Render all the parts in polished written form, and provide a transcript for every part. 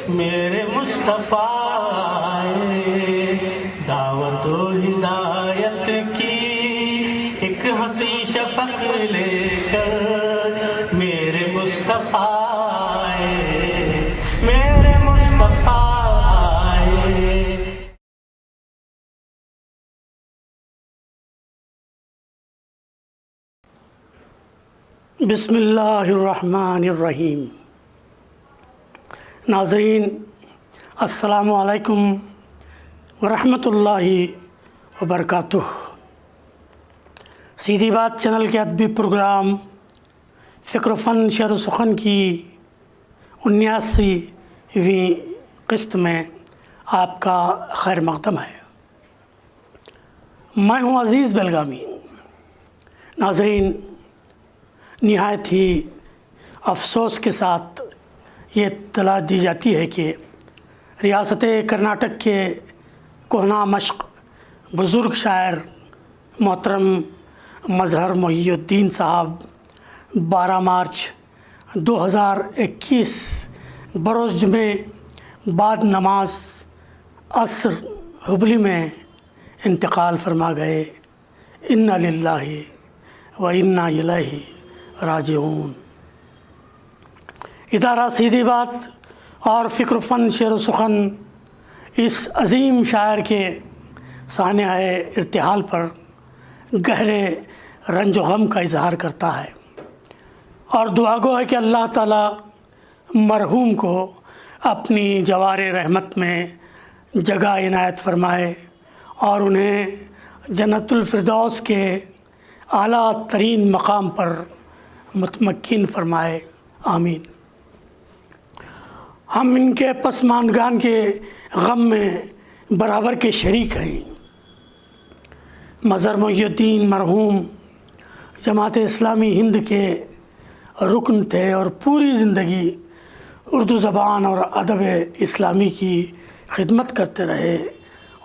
میرے مصطفیٰ آئے دعوت و ہدایت کی ایک ہنسی شفق لے کر، میرے مصطفیٰ آئے، میرے مصطفیٰ آئے۔ بسم اللہ الرحمن الرحیم۔ ناظرین السلام علیکم ورحمۃ اللہ وبرکاتہ۔ سیدھی بات چینل کے ادبی پروگرام فکر و فن شعر و سخن کی 79ویں قسط میں آپ کا خیر مقدم ہے۔ میں ہوں عزیز بیلگامی۔ ناظرین، نہایت ہی افسوس کے ساتھ یہ اطلاع دی جاتی ہے کہ ریاست کرناٹک کے کوہنا مشق بزرگ شاعر محترم مظہر محی الدین صاحب 12 مارچ 2021 بروز جمعہ بعد نماز عصر ہبلی میں انتقال فرما گئے۔ انا للہ و انا الیہ راجعون۔ ادارہ سیدھی بات اور فکر و فن شعر و سخن اس عظیم شاعر کے سانحہ ارتحال پر گہرے رنج و غم کا اظہار کرتا ہے اور دعا گو ہے کہ اللہ تعالیٰ مرحوم کو اپنی جوار رحمت میں جگہ عنایت فرمائے اور انہیں جنت الفردوس کے اعلیٰ ترین مقام پر متمکن فرمائے، آمین۔ ہم ان کے پسماندگان کے غم میں برابر کے شریک ہیں۔ مظہر محی الدین مرحوم جماعت اسلامی ہند کے رکن تھے اور پوری زندگی اردو زبان اور ادب اسلامی کی خدمت کرتے رہے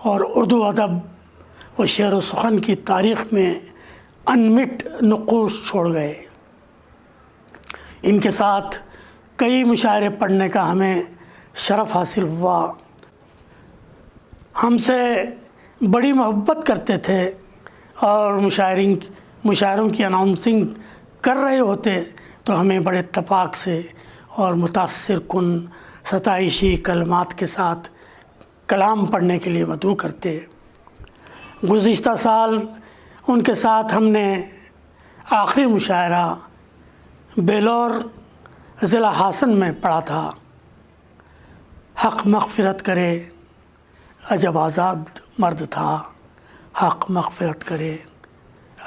اور اردو ادب و شعر و سخن کی تاریخ میں انمٹ نقوش چھوڑ گئے۔ ان کے ساتھ کئی مشاعرے پڑھنے کا ہمیں شرف حاصل ہوا۔ ہم سے بڑی محبت کرتے تھے اور مشاعروں کی اناؤنسنگ کر رہے ہوتے تو ہمیں بڑے اتفاق سے اور متاثر کن ستائشی کلمات کے ساتھ کلام پڑھنے کے لیے مدعو کرتے۔ گزشتہ سال ان کے ساتھ ہم نے آخری مشاعرہ بیلور ضلع ہاسن میں پڑھا تھا۔ حق مغفرت کرے عجب آزاد مرد تھا، حق مغفرت کرے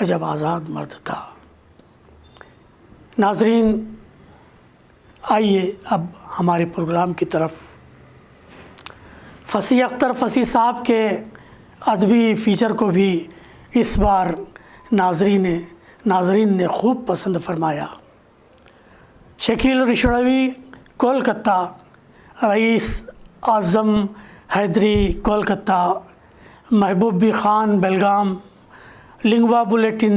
عجب آزاد مرد تھا۔ ناظرین، آئیے اب ہمارے پروگرام کی طرف۔ فصیح اختر فصیح صاحب کے ادبی فیچر کو بھی اس بار ناظرین نے خوب پسند فرمایا۔ شکیل رشڑوی کولکتہ، رئیس اعظم حیدری کولکتہ، محبوبی خان بیلگام، لنگوا بلیٹن،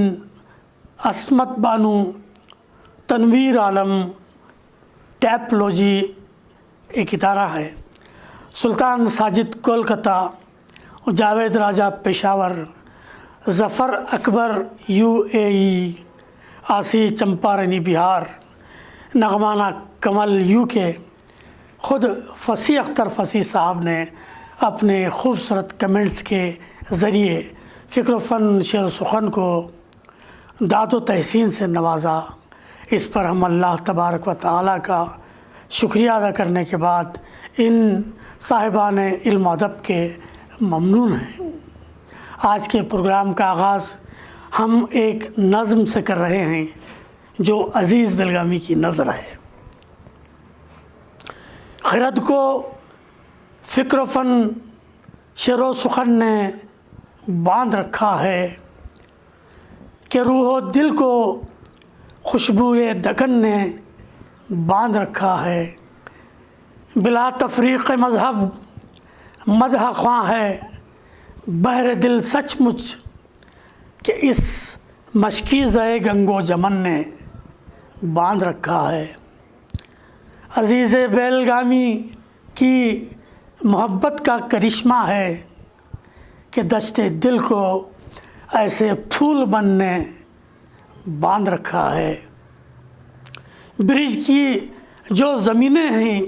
عصمت بانو، تنویر عالم، ٹیپلوجی ایک ادارہ ہے، سلطان ساجد کولکتہ، جاوید راجہ پشاور، ظفر اکبر UAE، آسی چمپارنی بہار، نغمانہ کمل UK۔ خود فصیح اختر فصیح صاحب نے اپنے خوبصورت کمنٹس کے ذریعے فکر و فن شعر و سخن کو داد و تحسین سے نوازا۔ اس پر ہم اللہ تبارک و تعالیٰ کا شکریہ ادا کرنے کے بعد ان صاحبان علم و ادب کے ممنون ہیں۔ آج کے پروگرام کا آغاز ہم ایک نظم سے کر رہے ہیں جو عزیز بیلگامی کی نظر ہے۔ خرد کو فکر و فن شعر و سخن نے باندھ رکھا ہے کہ روح و دل کو خوشبوئے دکن نے باندھ رکھا ہے۔ بلا تفریق مذہب مدح خواں ہے بحر دل سچ مچ کہ اس مشکیزہ گنگ و جمن نے باندھ رکھا ہے۔ عزیز بیلگامی کہ محبت کا کرشمہ ہے کہ دشت دل کو ایسے پھول بن نے باندھ رکھا ہے۔ برج کی جو زمینیں ہیں،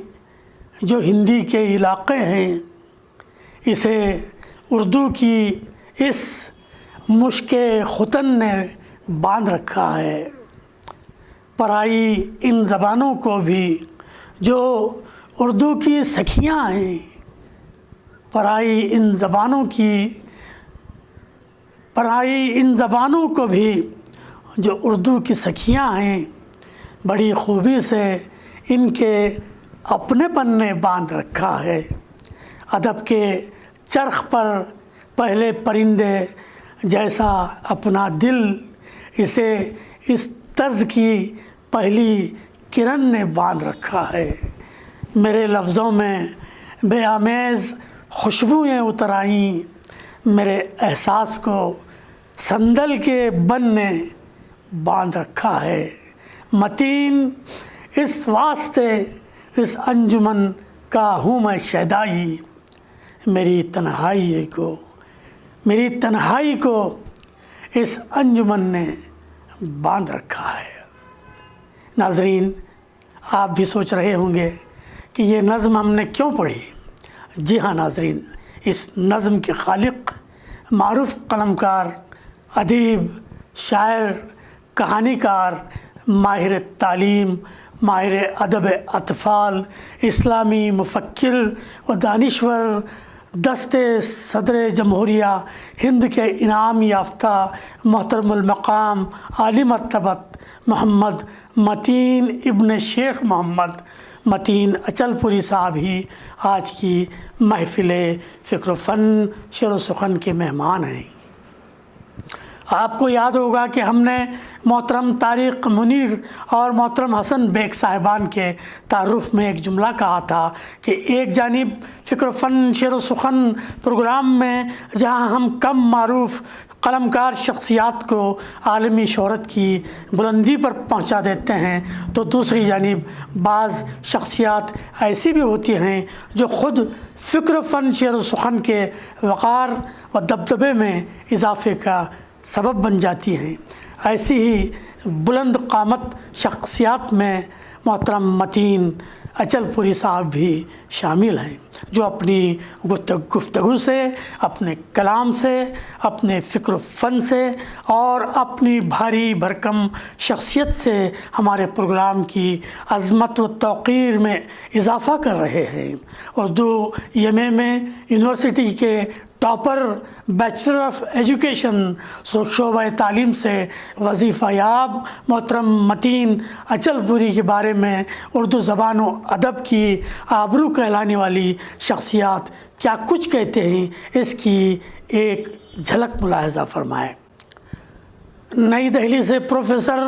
جو ہندی کے علاقے ہیں، اسے اردو کی اس مشک ختن نے باندھ رکھا ہے۔ پرائی ان زبانوں کو بھی جو اردو کی سکھیاں ہیں، پرائی ان زبانوں کو بھی جو اردو کی سکھیاں ہیں، بڑی خوبی سے ان کے اپنے پن نے باندھ رکھا ہے۔ ادب کے چرخ پر پہلے پرندے جیسا اپنا دل، اسے اس طرز کی پہلی کرن نے باندھ رکھا ہے۔ میرے لفظوں میں بے آمیز خوشبوئیں اتر آئیں، میرے احساس کو صندل کے بن نے باندھ رکھا ہے۔ متین اس واسطے اس انجمن کا ہوں میں شیدائی، میری تنہائی کو اس انجمن نے باندھ رکھا ہے۔ ناظرین، آپ بھی سوچ رہے ہوں گے کہ یہ نظم ہم نے کیوں پڑھی؟ جی ہاں ناظرین، اس نظم کے خالق معروف قلمکار، ادیب، شاعر، کہانی کار، ماہر تعلیم، ماہر ادب اطفال، اسلامی مفکر و دانشور، دست صدر جمہوریہ ہند کے انعام یافتہ محترم المقام عالی مرتبت محمد متین ابن شیخ محمد متین اچل پوری صاحب ہی آج کی محفل فکر و فن شعر و سخن کے مہمان ہیں۔ آپ کو یاد ہوگا کہ ہم نے محترم طارق منیر اور محترم حسن بیگ صاحبان کے تعارف میں ایک جملہ کہا تھا کہ ایک جانب فکر و فن شعر و سخن پروگرام میں جہاں ہم کم معروف قلمکار شخصیات کو عالمی شہرت کی بلندی پر پہنچا دیتے ہیں، تو دوسری جانب بعض شخصیات ایسی بھی ہوتی ہیں جو خود فکر و فن شعر و سخن کے وقار و دبدبے میں اضافے کا سبب بن جاتی ہیں۔ ایسی ہی بلند قامت شخصیات میں محترم متین اچل پوری صاحب بھی شامل ہیں، جو اپنی گفتگو سے، اپنے کلام سے، اپنے فکر و فن سے اور اپنی بھاری بھرکم شخصیت سے ہمارے پروگرام کی عظمت و توقیر میں اضافہ کر رہے ہیں۔ اردو ایم اے میں یونیورسٹی کے ٹاپر، بیچلر آف ایجوکیشن شعبہ تعلیم سے وظیفہ یاب محترم متین اچل پوری کے بارے میں اردو زبان و ادب کی آبرو کہلانے والی شخصیات کیا کچھ کہتے ہیں، اس کی ایک جھلک ملاحظہ فرمائیں۔ نئی دہلی سے پروفیسر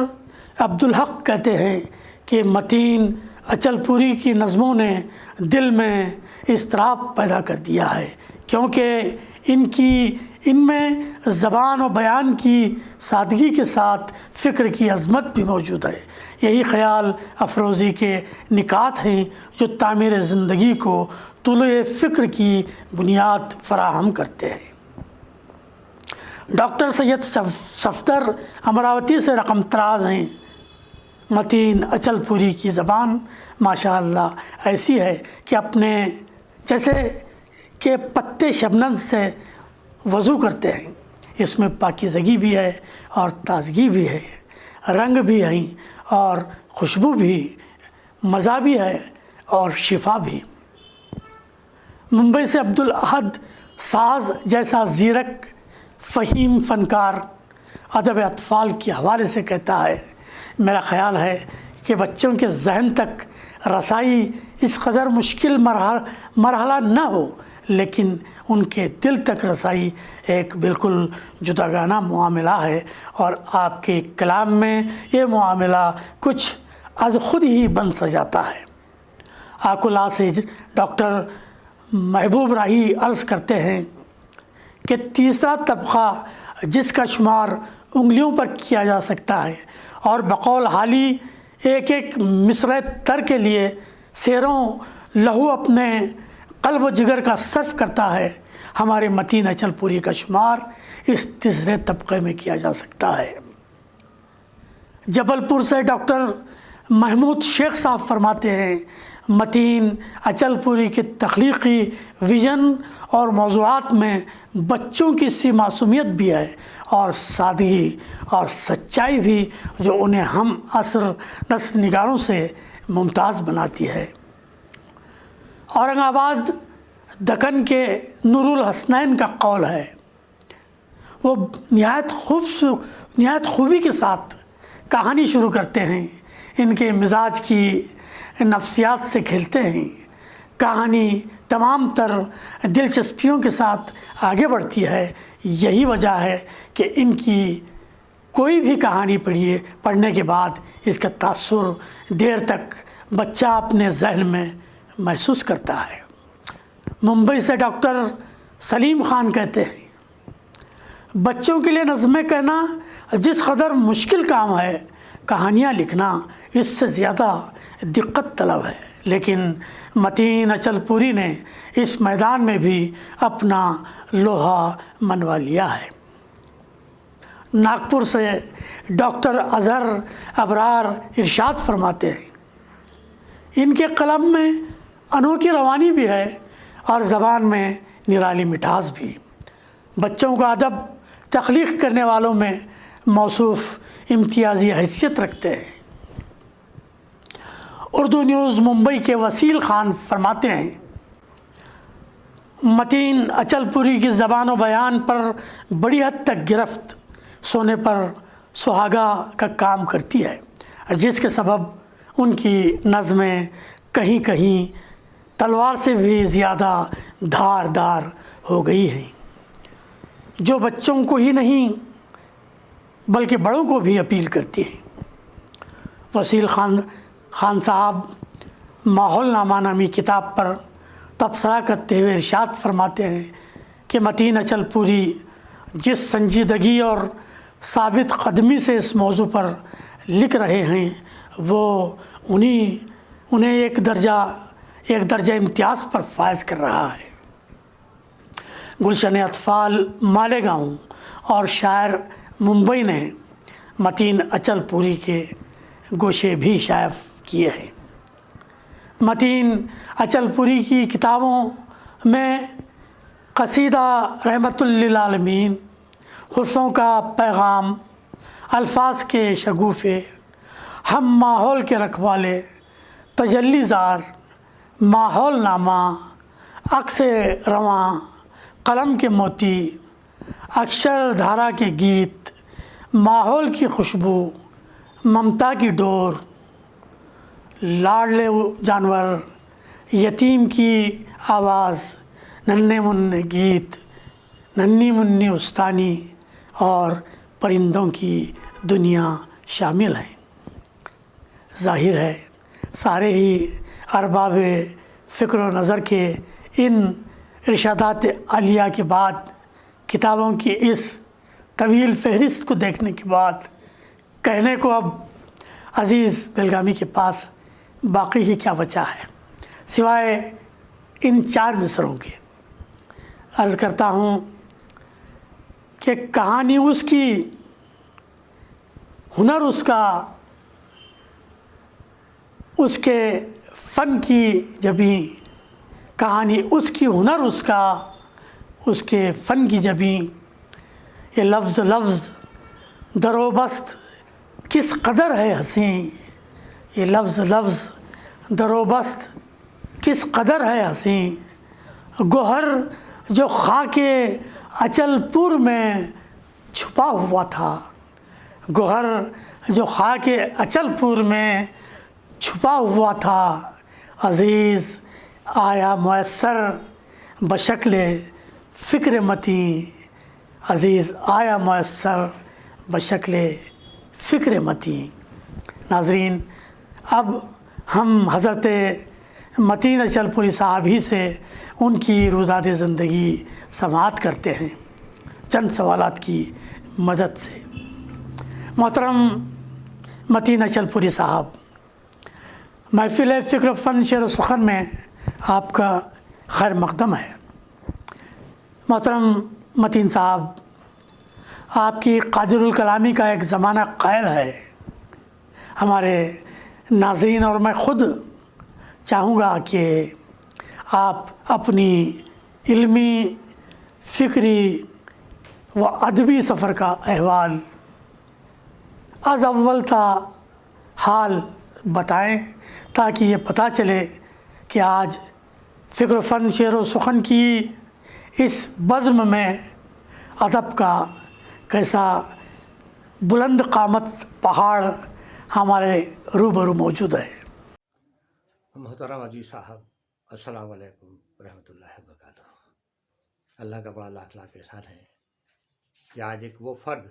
عبدالحق کہتے ہیں کہ متین اچل پوری کی نظموں نے دل میں اضطراب پیدا کر دیا ہے، کیونکہ ان میں زبان و بیان کی سادگی کے ساتھ فکر کی عظمت بھی موجود ہے۔ یہی خیال افروزی کے نکات ہیں جو تعمیر زندگی کو طلوع فکر کی بنیاد فراہم کرتے ہیں۔ ڈاکٹر سید صفدر امراوتی سے رقم طراز ہیں۔ متین اچل پوری کی زبان ماشاء اللہ ایسی ہے کہ اپنے جیسے کہ پتے شبنم سے وضو کرتے ہیں، اس میں پاکیزگی بھی ہے اور تازگی بھی ہے، رنگ بھی ہیں اور خوشبو بھی، مزہ بھی ہے اور شفا بھی۔ ممبئی سے عبدالاحد ساز جیسا زیرک فہیم فنکار ادب اطفال کے حوالے سے کہتا ہے، میرا خیال ہے کہ بچوں کے ذہن تک رسائی اس قدر مشکل مرحلہ نہ ہو، لیکن ان کے دل تک رسائی ایک بالکل جداگانہ معاملہ ہے، اور آپ کے کلام میں یہ معاملہ کچھ از خود ہی بن سا جاتا ہے۔ آکولا سے ڈاکٹر محبوب راہی عرض کرتے ہیں کہ تیسرا طبقہ جس کا شمار انگلیوں پر کیا جا سکتا ہے اور بقول حالی ایک ایک مصرع تر کے لیے سیروں لہو اپنے قلب و جگر کا صرف کرتا ہے، ہمارے متین اچل پوری کا شمار اس تیسرے طبقے میں کیا جا سکتا ہے۔ جبل پور سے ڈاکٹر محمود شیخ صاحب فرماتے ہیں، متین اچل پوری کے تخلیقی ویژن اور موضوعات میں بچوں کی سی معصومیت بھی ہے اور سادگی اور سچائی بھی جو انہیں ہم عصر نثر نگاروں سے ممتاز بناتی ہے۔ اورنگ آباد دکن کے نور الحسنین کا قول ہے، وہ نہایت خوبی کے ساتھ کہانی شروع کرتے ہیں، ان کے مزاج کی نفسیات سے کھیلتے ہیں، کہانی تمام تر دلچسپیوں کے ساتھ آگے بڑھتی ہے۔ یہی وجہ ہے کہ ان کی کوئی بھی کہانی پڑھنے کے بعد اس کا تاثر دیر تک بچہ اپنے ذہن میں محسوس کرتا ہے۔ ممبئی سے ڈاکٹر سلیم خان کہتے ہیں، بچوں کے لیے نظمیں کہنا جس قدر مشکل کام ہے، کہانیاں لکھنا اس سے زیادہ دقت طلب ہے، لیکن متین اچل پوری نے اس میدان میں بھی اپنا لوہا منوا لیا ہے۔ ناگپور سے ڈاکٹر اظہر ابرار ارشاد فرماتے ہیں، ان کے قلم میں انوکھی روانی بھی ہے اور زبان میں نرالی مٹھاس بھی، بچوں کا ادب تخلیق کرنے والوں میں موصوف امتیازی حیثیت رکھتے ہیں۔ اردو نیوز ممبئی کے وسیل خان فرماتے ہیں، متین اچل پوری کی زبان و بیان پر بڑی حد تک گرفت سونے پر سہاگا کا کام کرتی ہے، جس کے سبب ان کی نظمیں کہیں کہیں تلوار سے بھی زیادہ دھاردار ہو گئی ہیں، جو بچوں کو ہی نہیں بلکہ بڑوں کو بھی اپیل کرتی ہیں۔ وسیل خان صاحب ماحول نامہ نامی کتاب پر تبصرہ کرتے ہوئے ارشاد فرماتے ہیں کہ متین اچل پوری جس سنجیدگی اور ثابت قدمی سے اس موضوع پر لکھ رہے ہیں، وہ انہیں ایک درجہ امتیاز پر فائز کر رہا ہے۔ گلشن اطفال مالیگاؤں اور شاعر ممبئی نے متین اچل پوری کے گوشے بھی شائع کیے ہیں۔ متین اچل پوری کی کتابوں میں قصیدہ رحمت للعالمین، حرفوں کا پیغام، الفاظ کے شگوفے، ہم ماحول کے رکھوالے، تجلی زار، ماحول نامہ، عکس رواں، قلم کے موتی، اکشر دھارا کے گیت، ماحول کی خوشبو، ممتا کی ڈور، لاڈلے جانور، یتیم کی آواز، ننھے منھے گیت، ننھی منھی استانی اور پرندوں کی دنیا شامل ہیں۔ ظاہر ہے سارے ہی ارباب فکر و نظر کے ان ارشادات عالیہ کے بعد، کتابوں کی اس طویل فہرست کو دیکھنے کے بعد، کہنے کو اب عزیز بیلگامی کے پاس باقی ہی کیا بچا ہے سوائے ان 4 مصروں کے۔ عرض کرتا ہوں کہ کہانی اس کی، ہنر اس کا، اس کے فن کی جبیں، کہانی اس کی، ہنر اس کا، اس کے فن کی جبیں، یہ لفظ دروبست کس قدر ہے حسین، یہ لفظ دروبست کس قدر ہے حسین، گوہر جو خاک اچل پور میں چھپا ہوا تھا، گوہر جو خاک اچل پور میں چھپا ہوا تھا، عزیز آیا میسر بشکل فکر متین، عزیز آیا میسر بشکل فکر متین۔ ناظرین، اب ہم حضرت متین اچل پوری صاحب ہی سے ان کی روزگار زندگی سماعت کرتے ہیں چند سوالات کی مدد سے۔ محترم متین اچل پوری صاحب، محفل فکر و فن شعر و سخن میں آپ کا خیر مقدم ہے۔ محترم متین صاحب، آپ کی قادر الکلامی کا ایک زمانہ قائل ہے۔ ہمارے ناظرین اور میں خود چاہوں گا کہ آپ اپنی علمی، فکری و ادبی سفر کا احوال از اول تا حال بتائیں، تاکہ یہ پتہ چلے کہ آج فکر و فن، شعر و سخن کی اس بزم میں ادب کا کیسا بلند قامت پہاڑ ہمارے روبرو موجود ہے۔ محترم عزیز صاحب، السلام علیکم ورحمۃ اللہ وبرکاتہ۔ اللہ کا بڑا لاکھ لاکھ احسان ہے کہ آج ایک وہ فرد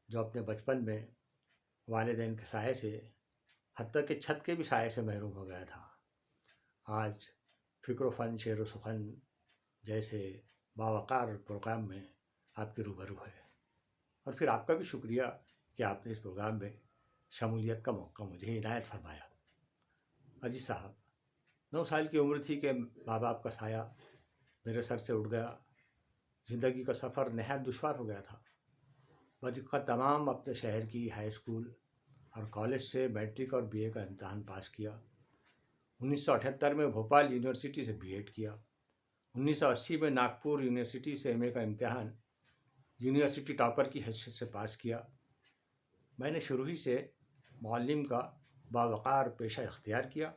جو اپنے بچپن میں والدین کے سائے سے، حتیٰ کہ چھت کے بھی سائے سے محروم ہو گیا تھا، آج فکر و فن، شعر و سخن جیسے باوقار پروگرام میں آپ کے روبرو ہے۔ اور پھر آپ کا بھی شکریہ کہ آپ نے اس پروگرام میں شمولیت کا موقع مجھے عنایت فرمایا۔ عزیز صاحب، 9 سال کی عمر تھی کہ ماں باپ کا سایہ میرے سر سے اٹھ گیا۔ زندگی کا سفر نہایت دشوار ہو گیا تھا۔ بچ کر تمام اپنے شہر کی ہائی اسکول اور کالج سے میٹرک اور بی اے کا امتحان پاس کیا۔ 1978 میں بھوپال یونیورسٹی سے بی ایڈ کیا۔ 1980 میں ناگپور یونیورسٹی سے ایم اے کا امتحان یونیورسٹی ٹاپر کی حیثیت سے پاس کیا۔ میں نے شروع ہی سے معلم کا باوقار پیشہ اختیار کیا۔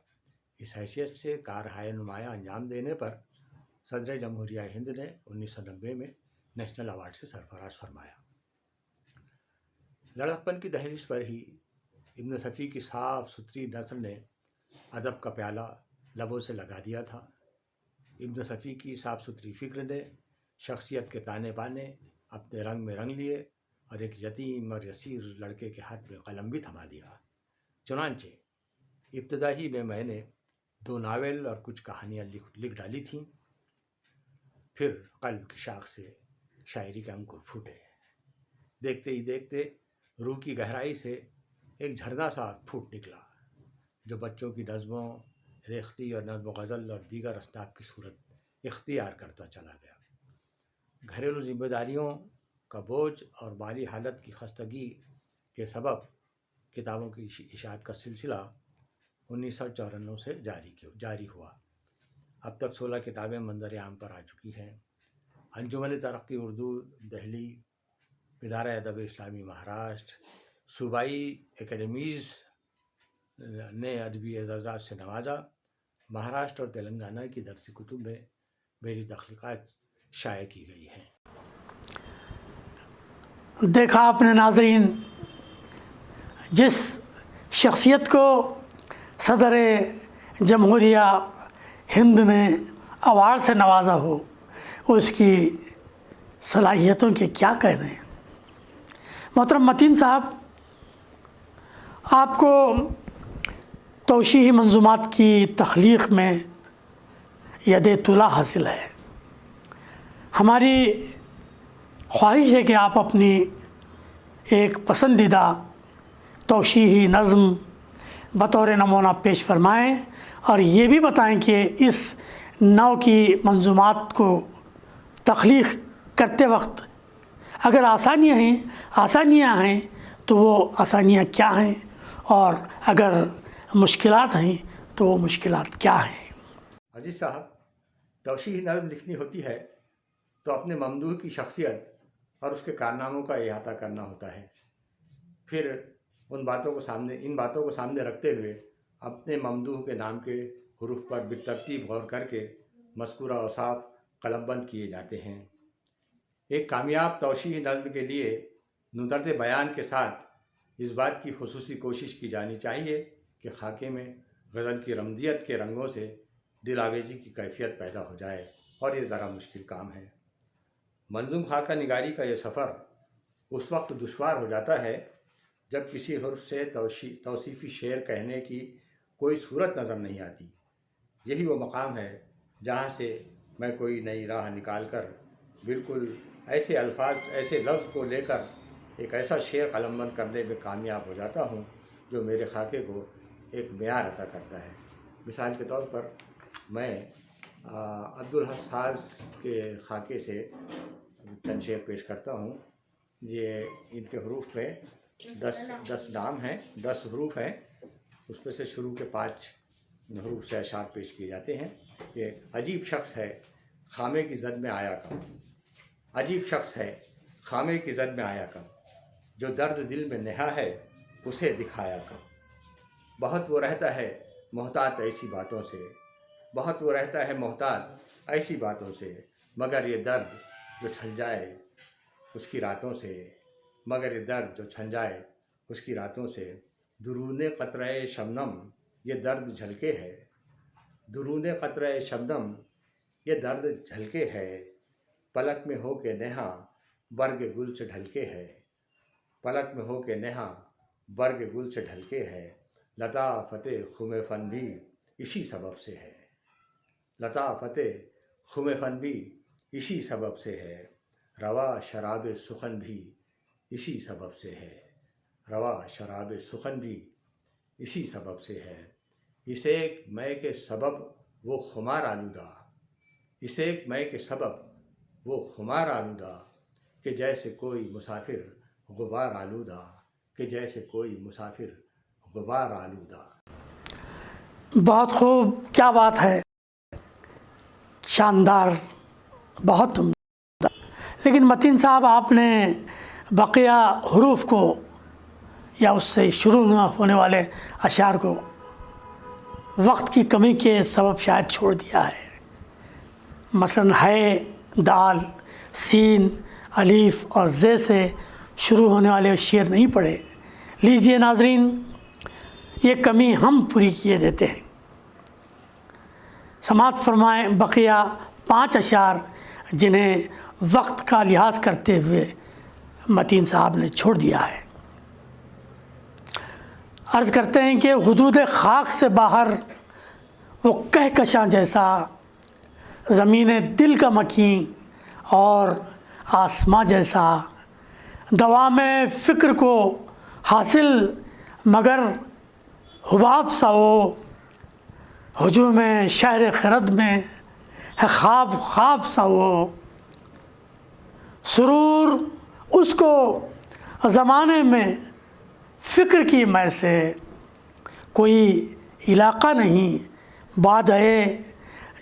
اس حیثیت سے کارہائے نمایاں انجام دینے پر صدر جمہوریہ ہند نے 1990 میں نیشنل ایوارڈ سے سرفراز فرمایا۔ لڑکپن کی دہلیز پر ہی ابن صفی کی صاف ستھری نثر نے ادب کا پیالہ لبوں سے لگا دیا تھا۔ ابن صفی کی صاف ستھری فکر نے شخصیت کے تانے بانے اپنے رنگ میں رنگ لیے اور ایک یتیم اور یسیر لڑکے کے ہاتھ میں قلم بھی تھما دیا۔ چنانچہ ابتدا ہی میں نے 2 ناول اور کچھ کہانیاں لکھ ڈالی تھیں۔ پھر قلب کی شاخ سے شاعری کے انکر پھوٹے۔ دیکھتے ہی دیکھتے روح کی گہرائی سے ایک جھرنا سا پھوٹ نکلا، جو بچوں کی نظموں، ریختی اور نظم و غزل اور دیگر اسناد کی صورت اختیار کرتا چلا گیا۔ گھریلو ذمہ داریوں کا بوجھ اور مالی حالت کی خستگی کے سبب کتابوں کی اشاعت کا سلسلہ 1994 سے جاری ہوا۔ اب تک 16 کتابیں منظر عام پر آ چکی ہیں۔ انجمن ترقی اردو دہلی، ادارہ ادب اسلامی مہاراشٹر، صوبائی اکیڈمیز نے ادبی اعزازات سے نوازا۔ مہاراشٹر اور تلنگانہ کی درسی کتب میں میری تخلیقات شائع کی گئی ہیں۔ دیکھا آپ نے ناظرین، جس شخصیت کو صدر جمہوریہ ہند نے ایوارڈ سے نوازا ہو، اس کی صلاحیتوں کے کیا کہنے ہیں۔ محترم متین صاحب، آپ کو توشیحی منظومات کی تخلیق میں ید طلا حاصل ہے۔ ہماری خواہش ہے کہ آپ اپنی ایک پسندیدہ توشیحی نظم بطور نمونہ پیش فرمائیں اور یہ بھی بتائیں کہ اس نوع کی منظومات کو تخلیق کرتے وقت اگر آسانیاں ہیں تو وہ آسانیاں کیا ہیں، اور اگر مشکلات ہیں تو وہ مشکلات کیا ہیں۔ عزیز صاحب، توشیحی نظم لکھنی ہوتی ہے تو اپنے ممدوح کی شخصیت اور اس کے کارناموں کا احاطہ کرنا ہوتا ہے۔ پھر ان باتوں کو سامنے رکھتے ہوئے اپنے ممدوح کے نام کے حروف پر بالترتیب غور کر کے مذکورہ اوصاف قلم بند کیے جاتے ہیں۔ ایک کامیاب توشیحی نظم کے لیے ندرت بیان کے ساتھ اس بات کی خصوصی کوشش کی جانی چاہیے کہ خاکے میں غزل کی رمزیت کے رنگوں سے دل آویزی کی کیفیت پیدا ہو جائے، اور یہ ذرا مشکل کام ہے۔ منظوم خاکہ نگاری کا یہ سفر اس وقت دشوار ہو جاتا ہے جب کسی حرف سے توصیفی شعر کہنے کی کوئی صورت نظر نہیں آتی۔ یہی وہ مقام ہے جہاں سے میں کوئی نئی راہ نکال کر بالکل ایسے الفاظ، ایسے لفظ کو لے کر ایک ایسا شعر قلم بند کرنے میں کامیاب ہو جاتا ہوں جو میرے خاکے کو ایک معیار عطا کرتا ہے۔ مثال کے طور پر میں عبدالحساس کے خاکے سے چند شعر پیش کرتا ہوں. یہ ان کے حروف میں 10 نام ہیں، 10 حروف ہیں. اس میں سے شروع کے 5 حروف سے اشعار پیش کیے جاتے ہیں. یہ عجیب شخص ہے خامے کی زد میں آیا کم، عجیب شخص ہے خامے کی زد میں آیا کم، جو درد دل میں نہا ہے اسے دکھایا کم. بہت وہ رہتا ہے محتاط ایسی باتوں سے، بہت وہ رہتا ہے محتاط ایسی باتوں سے، مگر یہ درد جو چھن جائے اس کی راتوں سے، مگر یہ درد جو چھن جائے اس کی راتوں سے. درون قطرہ شبنم یہ درد جھلکے ہے، درون قطرہ شبنم یہ درد جھلکے ہے، پلک میں ہو کے نہا برگ گل سے ڈھلکے ہے، پلک میں ہو کے نہا برگ گل سے ڈھلکے ہے. لطافت خم فن بھی اسی سبب سے ہے، لطافت خم فن بھی اسی سبب سے ہے، روا شراب سخن بھی اسی سبب سے ہے، روا شراب سخن بھی اسی سبب سے ہے. اس ایک مے کے سبب وہ خمار آلودہ، اس ایک مے کے سبب وہ خمار آلودہ، کہ جیسے کوئی مسافر غبار آلودہ، کہ جیسے کوئی مسافر غبار آلودہ. بہت خوب، کیا بات ہے، شاندار، بہت عمدہ. لیکن متین صاحب، آپ نے بقیہ حروف کو یا اس سے شروع نہ ہونے والے اشعار کو وقت کی کمی کے سبب شاید چھوڑ دیا ہے. مثلاً ہے، دال، سین، الف اور زے سے شروع ہونے والے شعر نہیں پڑھے. لیجئے ناظرین، یہ کمی ہم پوری کیے دیتے ہیں. سماعت فرمائیں بقیہ 5 اشعار جنہیں وقت کا لحاظ کرتے ہوئے متین صاحب نے چھوڑ دیا ہے. عرض کرتے ہیں کہ حدود خاک سے باہر وہ کہکشاں جیسا، زمین دل کا مکیں اور آسماں جیسا، دوام فکر کو حاصل مگر حباب سا وہ، ہجوم شہر خرد میں ہے خواب خواب سا وہ، سرور اس کو زمانے میں فکر کی میں سے، کوئی علاقہ نہیں بادئے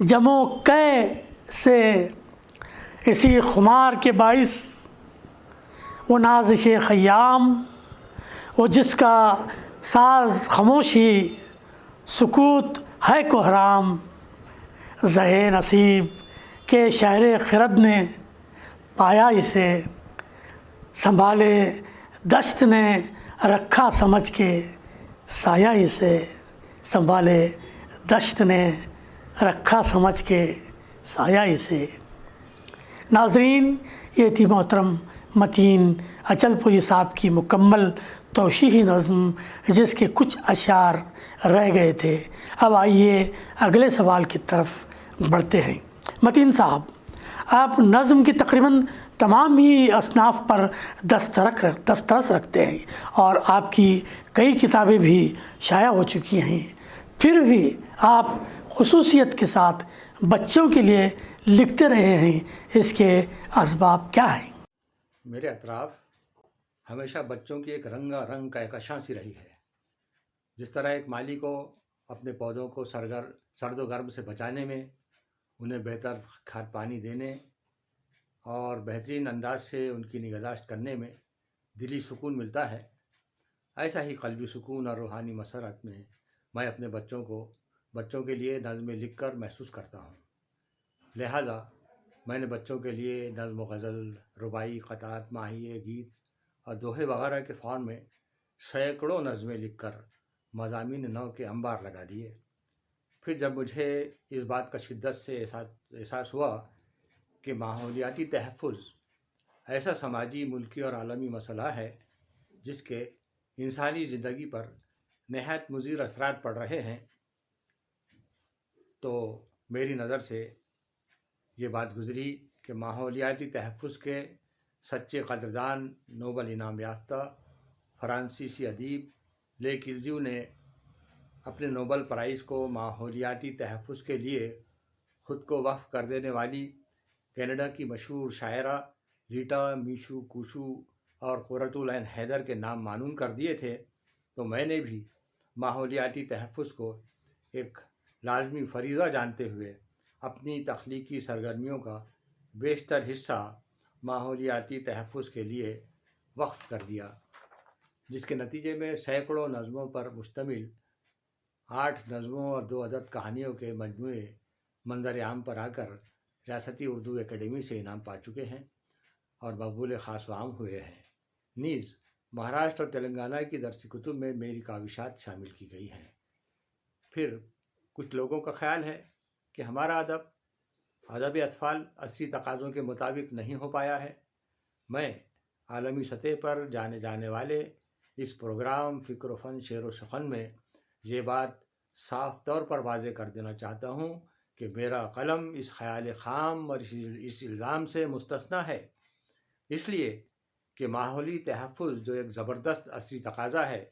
جمو قے سے، اسی خمار کے باعث وہ نازش خیام، وہ جس کا ساز خاموشی سکوت ہے کوحرام، زہے نصیب کے شہر خرد نے پایا اسے، سنبھالے دشت نے رکھا سمجھ کے سایہ اسے، سنبھالے دشت نے رکھا سمجھ کے سایہ اسے. ناظرین، یہ تھی محترم متین اچل پوری صاحب کی مکمل توشیحی نظم، جس کے کچھ اشعار رہ گئے تھے. اب آئیے اگلے سوال کی طرف بڑھتے ہیں. متین صاحب، آپ نظم کی تقریباً تمام ہی اصناف پر دسترس رکھتے ہیں اور آپ کی کئی کتابیں بھی شائع ہو چکی ہیں. پھر بھی آپ خصوصیت کے ساتھ بچوں کے لیے لکھتے رہے ہیں، اس کے اسباب کیا ہیں؟ میرے اطراف ہمیشہ بچوں کی ایک رنگا رنگ کہکشاں سی رہی ہے. جس طرح ایک مالی کو اپنے پودوں کو سرد و گرم سے بچانے میں، انہیں بہتر کھاد پانی دینے اور بہترین انداز سے ان کی نگہداشت کرنے میں دلی سکون ملتا ہے، ایسا ہی قلبی سکون اور روحانی مسرت میں اپنے بچوں کے لیے نظمیں لکھ کر محسوس کرتا ہوں. لہذا میں نے بچوں کے لیے نظم و غزل، رباعی، قطعات، ماہیے، گیت اور دوہے وغیرہ کے فارم میں سینکڑوں نظمیں لکھ کر مضامین نو کے انبار لگا دیے. پھر جب مجھے اس بات کا شدت سے احساس ہوا کہ ماحولیاتی تحفظ ایسا سماجی، ملکی اور عالمی مسئلہ ہے جس کے انسانی زندگی پر نہایت مضر اثرات پڑ رہے ہیں، تو میری نظر سے یہ بات گزری کہ ماحولیاتی تحفظ کے سچے قدردان نوبل انعام یافتہ فرانسیسی ادیب لے کیرجیو نے اپنے نوبل پرائز کو ماحولیاتی تحفظ کے لیے خود کو وقف کر دینے والی کینیڈا کی مشہور شاعرہ ریٹا میشو کوشو اور قرۃ العین حیدر کے نام معنون کر دیے تھے، تو میں نے بھی ماحولیاتی تحفظ کو ایک لازمی فریضہ جانتے ہوئے اپنی تخلیقی سرگرمیوں کا بیشتر حصہ ماحولیاتی تحفظ کے لیے وقف کر دیا، جس کے نتیجے میں سینکڑوں نظموں پر مشتمل 8 نظموں اور 2 عدد کہانیوں کے مجموعے منظر عام پر آ کر ریاستی اردو اکیڈمی سے انعام پا چکے ہیں اور مقبول خاص و عام ہوئے ہیں۔ نیز مہاراشٹر اور تلنگانہ کی درسی کتب میں میری کاوشات شامل کی گئی ہیں۔ پھر کچھ لوگوں کا خیال ہے کہ ہمارا ادب اطفال عصری تقاضوں کے مطابق نہیں ہو پایا ہے۔ میں عالمی سطح پر جانے جانے والے اس پروگرام فکر و فن شعر و سخن میں یہ بات صاف طور پر واضح کر دینا چاہتا ہوں کہ میرا قلم اس خیال خام اور اس الزام سے مستثنیٰ ہے، اس لیے کہ ماحولی تحفظ جو ایک زبردست عصری تقاضا ہے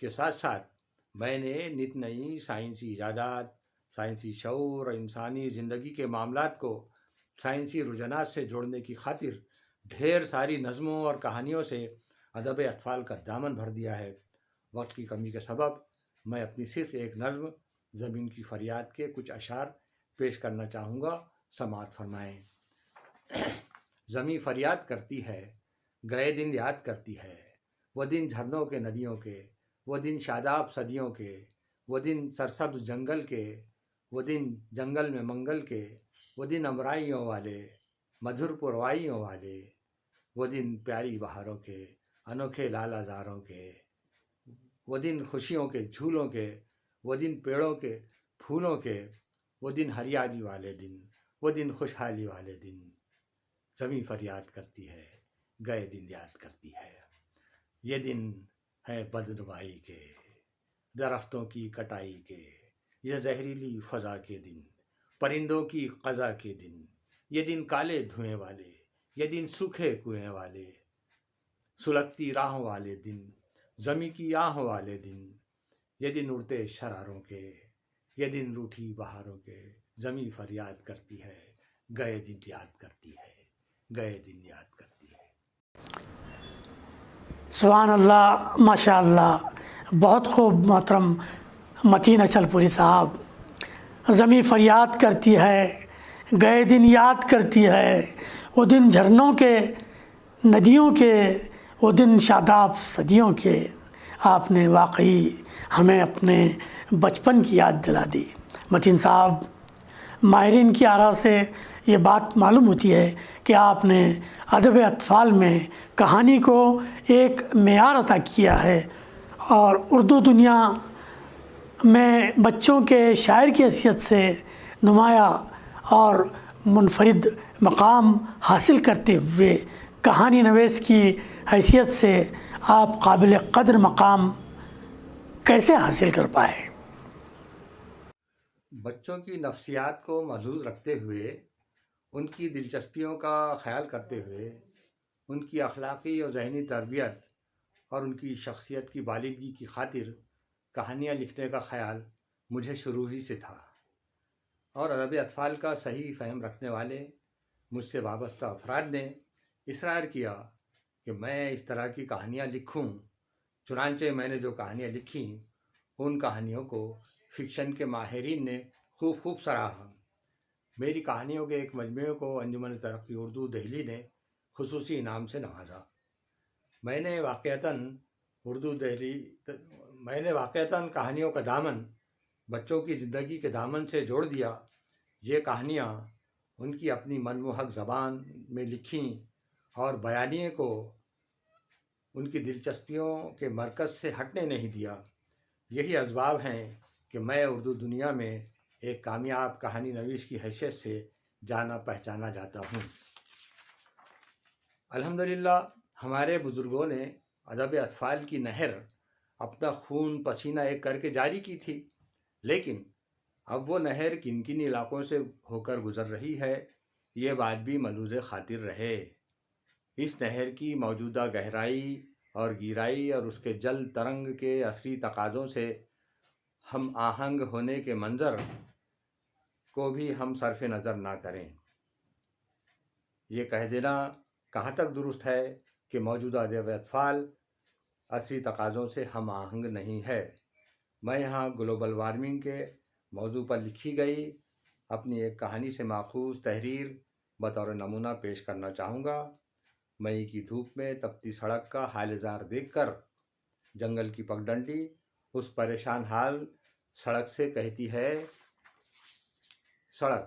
کے ساتھ ساتھ میں نے نت نئی سائنسی ایجادات، سائنسی شعور اور انسانی زندگی کے معاملات کو سائنسی رجحانات سے جوڑنے کی خاطر ڈھیر ساری نظموں اور کہانیوں سے ادب اطفال کا دامن بھر دیا ہے۔ وقت کی کمی کے سبب میں اپنی صرف ایک نظم زمین کی فریاد کے کچھ اشعار پیش کرنا چاہوں گا، سماعت فرمائیں۔ زمیں فریاد کرتی ہے، گئے دن یاد کرتی ہے، وہ دن جھرنوں کے ندیوں کے، وہ دن شاداب صدیوں کے، وہ دن سرسبز جنگل کے، وہ دن جنگل میں منگل کے، وہ دن امرائیوں والے، مدھر پروائیوں والے، وہ دن پیاری بہاروں کے، انوکھے لالا زاروں کے، وہ دن خوشیوں کے جھولوں کے، وہ دن پیڑوں کے پھولوں کے، وہ دن ہریالی والے دن، وہ دن خوشحالی والے دن۔ زمیں فریاد کرتی ہے، گئے دن یاد کرتی ہے، یہ دن ہے بدنمائی کے، درختوں کی کٹائی کے، یہ زہریلی فضا کے دن، پرندوں کی قضا کے دن، یہ دن کالے دھوئیں والے، یہ دن سوکھے کنویں والے، سلگتی راہوں والے دن، زمیں کی آہوں والے دن، یہ دن اڑتے شراروں کے، یہ دن روٹھی بہاروں کے۔ زمیں فریاد کرتی ہے، گئے دن یاد کرتی ہے، گئے دن یاد کرتی ہے۔ سبحان اللہ، ماشاء اللہ، بہت خوب محترم متین اچل پوری صاحب۔ زمیں فریاد کرتی ہے، گئے دن یاد کرتی ہے، وہ دن جھرنوں کے، ندیوں کے، وہ دن شاداب صدیوں کے۔ آپ نے واقعی ہمیں اپنے بچپن کی یاد دلا دی۔ متین صاحب، ماہرین کی آراء سے یہ بات معلوم ہوتی ہے کہ آپ نے ادب اطفال میں کہانی کو ایک معیار عطا کیا ہے اور اردو دنیا میں بچوں کے شاعر کی حیثیت سے نمایاں اور منفرد مقام حاصل کرتے ہوئے کہانی نویس کی حیثیت سے آپ قابل قدر مقام کیسے حاصل کر پائے؟ بچوں کی نفسیات کو محفوظ رکھتے ہوئے، ان کی دلچسپیوں کا خیال کرتے ہوئے، ان کی اخلاقی اور ذہنی تربیت اور ان کی شخصیت کی بالغی کی خاطر کہانیاں لکھنے کا خیال مجھے شروع ہی سے تھا، اور ادب اطفال کا صحیح فہم رکھنے والے مجھ سے وابستہ افراد نے اصرار کیا کہ میں اس طرح کی کہانیاں لکھوں۔ چنانچہ میں نے جو کہانیاں لکھیں، ان کہانیوں کو فکشن کے ماہرین نے خوب سراہا۔ میری کہانیوں کے ایک مجموعے کو انجمن ترقی اردو دہلی نے خصوصی انعام سے نوازا۔ میں نے واقعتاً کہانیوں کا دامن بچوں کی زندگی کے دامن سے جوڑ دیا۔ یہ کہانیاں ان کی اپنی منموہک زبان میں لکھیں اور بیانیے کو ان کی دلچسپیوں کے مرکز سے ہٹنے نہیں دیا۔ یہی اسباب ہیں کہ میں اردو دنیا میں ایک کامیاب کہانی نویس کی حیثیت سے جانا پہچانا جاتا ہوں۔ الحمدللہ ہمارے بزرگوں نے ادب اطفال کی نہر اپنا خون پسینہ ایک کر کے جاری کی تھی، لیکن اب وہ نہر کن کن علاقوں سے ہو کر گزر رہی ہے، یہ بات بھی ملحوظ خاطر رہے۔ اس نہر کی موجودہ گہرائی اور گیرائی اور اس کے جل ترنگ کے عصری تقاضوں سے ہم آہنگ ہونے کے منظر کو بھی ہم صرف نظر نہ کریں۔ یہ کہہ دینا کہاں تک درست ہے کہ موجودہ ادب اطفال عصری تقاضوں سے ہم آہنگ نہیں ہے؟ میں یہاں گلوبل وارمنگ کے موضوع پر لکھی گئی اپنی ایک کہانی سے ماخوذ تحریر بطور نمونہ پیش کرنا چاہوں گا۔ مئی کی دھوپ میں تپتی سڑک کا حال زار دیکھ کر جنگل کی پگڈنڈی اس پریشان حال سڑک سے کہتی ہے، سڑک،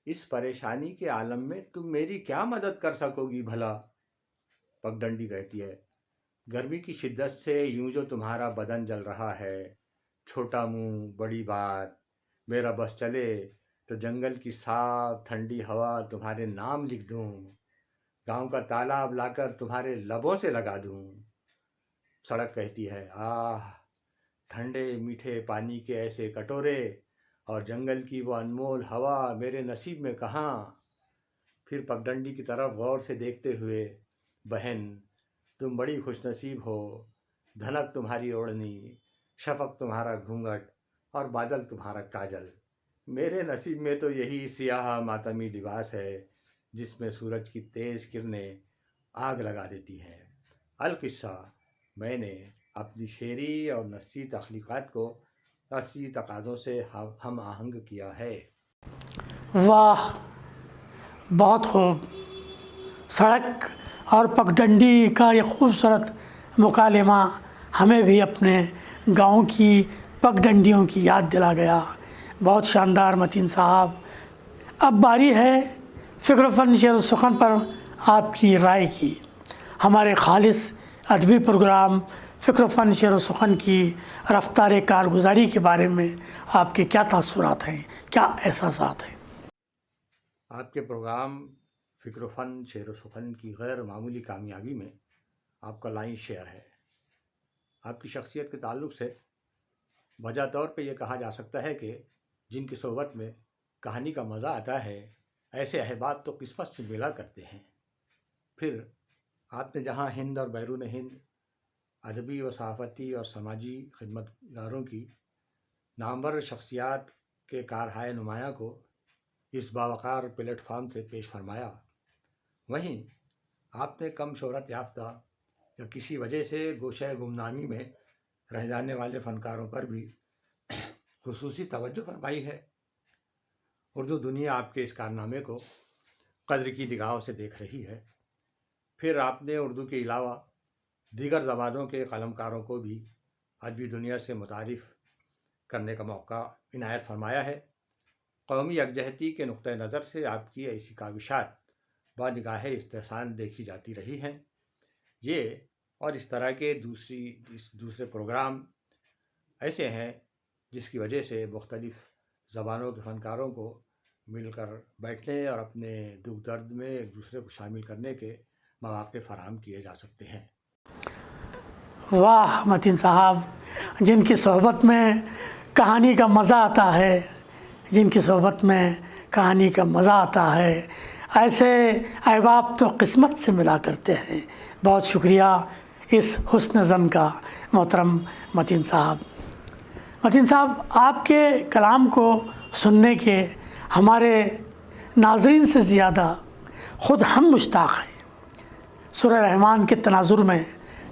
اس پریشانی کے عالم میں تم میری کیا مدد کر سکو گی بھلا؟ پگڈنڈی کہتی ہے، گرمی کی شدت سے یوں جو تمہارا بدن جل رہا ہے، چھوٹا منہ بڑی بات، میرا بس چلے تو جنگل کی صاف ٹھنڈی ہوا تمہارے نام لکھ دوں، گاؤں کا تالاب لا کر تمہارے لبوں سے لگا دوں۔ سڑک کہتی ہے، آہ، ٹھنڈے میٹھے پانی کے ایسے کٹورے اور جنگل کی وہ انمول ہوا میرے نصیب میں کہاں؟ پھر پگڈنڈی کی طرف غور سے دیکھتے ہوئے، بہن، تم بڑی خوش نصیب ہو، دھنک تمہاری اوڑھنی، شفق تمہارا گھونگھٹ اور بادل تمہارا کاجل۔ میرے نصیب میں تو یہی سیاہ ماتمی لباس ہے جس میں سورج کی تیز کرنیں آگ لگا دیتی ہیں۔ القصہ، میں نے اپنی شعری اور نثری تخلیقات کو عصری تقاضوں سے ہم آہنگ کیا ہے۔ واہ، بہت خوب۔ سڑک اور پگڈنڈی کا یہ خوبصورت مکالمہ ہمیں بھی اپنے گاؤں کی پگڈنڈیوں کی یاد دلا گیا۔ بہت شاندار متین صاحب۔ اب باری ہے فکر و فن شعر و سخن پر آپ کی رائے کی۔ ہمارے خالص ادبی پروگرام فکر و فن شعر و سخن کی رفتار کارگزاری کے بارے میں آپ کے کیا تاثرات ہیں، کیا احساسات ہیں؟ آپ کے پروگرام فکر و فن شعر و سخن کی غیر معمولی کامیابی میں آپ کا لائن شیئر ہے۔ آپ کی شخصیت کے تعلق سے وجہ طور پہ یہ کہا جا سکتا ہے کہ جن کی صحبت میں کہانی کا مزہ آتا ہے، ایسے احباب تو قسمت سے ملا کرتے ہیں۔ پھر آپ نے جہاں ہند اور بیرون ہند ادبی و صحافتی اور سماجی خدمت گاروں کی نامور شخصیات کے کارہائے نمایاں کو اس باوقار پلیٹ فارم سے پیش فرمایا، وہیں آپ نے کم شہرت یافتہ یا کسی وجہ سے گوشہ گمنامی میں رہ جانے والے فنکاروں پر بھی خصوصی توجہ فرمائی ہے۔ اردو دنیا آپ کے اس کارنامے کو قدر کی نگاہوں سے دیکھ رہی ہے۔ پھر آپ نے اردو کے علاوہ دیگر زبانوں کے قلمکاروں کو بھی ادبی دنیا سے متعارف کرنے کا موقع عنایت فرمایا ہے۔ قومی یکجہتی کے نقطہ نظر سے آپ کی ایسی کاوشات با نگاہ استحسان دیکھی جاتی رہی ہیں۔ یہ اور اس طرح کے دوسرے پروگرام ایسے ہیں جس کی وجہ سے مختلف زبانوں کے فنکاروں کو مل کر بیٹھنے اور اپنے دکھ درد میں ایک دوسرے کو شامل کرنے کے مواقع فراہم کیے جا سکتے ہیں۔ واہ متین صاحب، جن کی صحبت میں کہانی کا مزہ آتا ہے، جن کی صحبت میں کہانی کا مزہ آتا ہے، ایسے احباب تو قسمت سے ملا کرتے ہیں۔ بہت شکریہ اس حسن ظن کا محترم متین صاحب۔ متین صاحب، آپ کے کلام کو سننے کے ہمارے ناظرین سے زیادہ خود ہم مشتاق ہیں۔ سورہ رحمان کے تناظر میں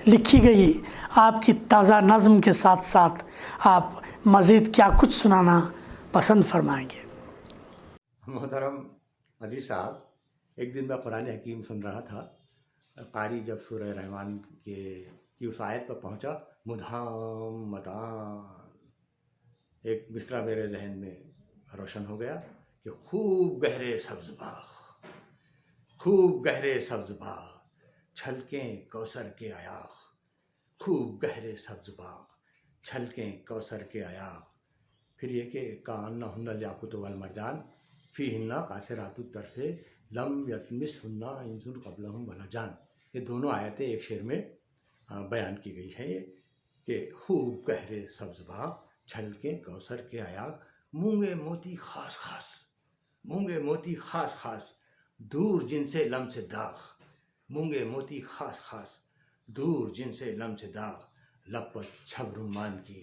لکھی گئی آپ کی تازہ نظم کے ساتھ ساتھ آپ مزید کیا کچھ سنانا پسند فرمائیں گے؟ محترم عزیز صاحب، ایک دن میں قرآن حکیم سن رہا تھا، قاری جب سورہ رحمان کی اس آیت پر پہنچا، مدھام مدان، ایک مصرع میرے ذہن میں روشن ہو گیا کہ خوب گہرے سبز باغ، خوب گہرے سبز باغ، چھلکیں کوثر کے ایاغ، خوب گہرے سبز باغ، چھلکیں کوثر کے ایاغ۔ پھر یہ کہ کأنہن الیاقوت والمرجان فیہن قاصرات الطرف لم یطمثہن انس قبلہم ولا جان۔ یہ دونوں آیتیں ایک شعر میں بیان کی گئی ہیں کہ خوب گہرے سبز باغ، چھلکیں کوثر کے ایاغ، مونگے موتی خاص خاص، مونگے موتی خاص خاص، دور جن سے لم سے داغ، مونگے موتی خاص خاص، دور جن سے لم سے داغ، لب پر چھب رمان کی